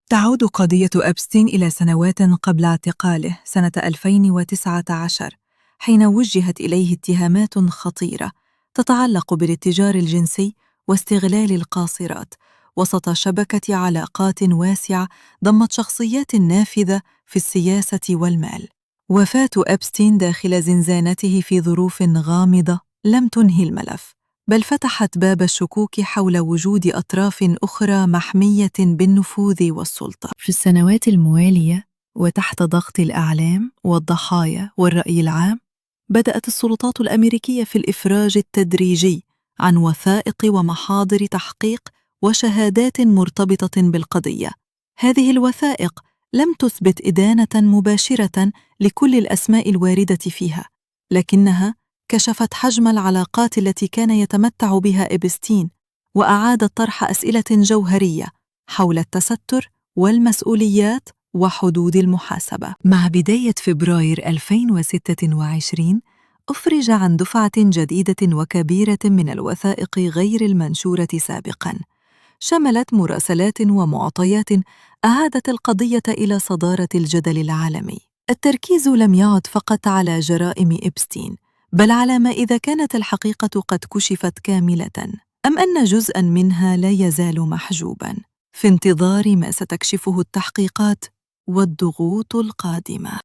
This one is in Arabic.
تعود قضية أبستين إلى سنوات قبل اعتقاله سنة 2019، حين وجهت إليه اتهامات خطيرة تتعلق بالاتجار الجنسي واستغلال القاصرات وسط شبكة علاقات واسعة ضمت شخصيات نافذة في السياسة والمال. وفاة أبستين داخل زنزانته في ظروف غامضة لم تنهي الملف، بل فتحت باب الشكوك حول وجود أطراف أخرى محمية بالنفوذ والسلطة. في السنوات الموالية وتحت ضغط الأعلام والضحايا والرأي العام، بدأت السلطات الأمريكية في الإفراج التدريجي عن وثائق ومحاضر تحقيق وشهادات مرتبطة بالقضية. هذه الوثائق لم تثبت إدانة مباشرة لكل الأسماء الواردة فيها، لكنها كشفت حجم العلاقات التي كان يتمتع بها إبستين، وأعادت طرح أسئلة جوهرية حول التستر والمسؤوليات وحدود المحاسبة. مع بداية فبراير 2026 أفرج عن دفعة جديدة وكبيرة من الوثائق غير المنشورة سابقاً، شملت مراسلات ومعطيات أعادت القضية إلى صدارة الجدل العالمي. التركيز لم يعد فقط على جرائم إبستين، بل على ما إذا كانت الحقيقة قد كشفت كاملة أم أن جزءاً منها لا يزال محجوباً في انتظار ما ستكشفه التحقيقات والضغوط القادمة.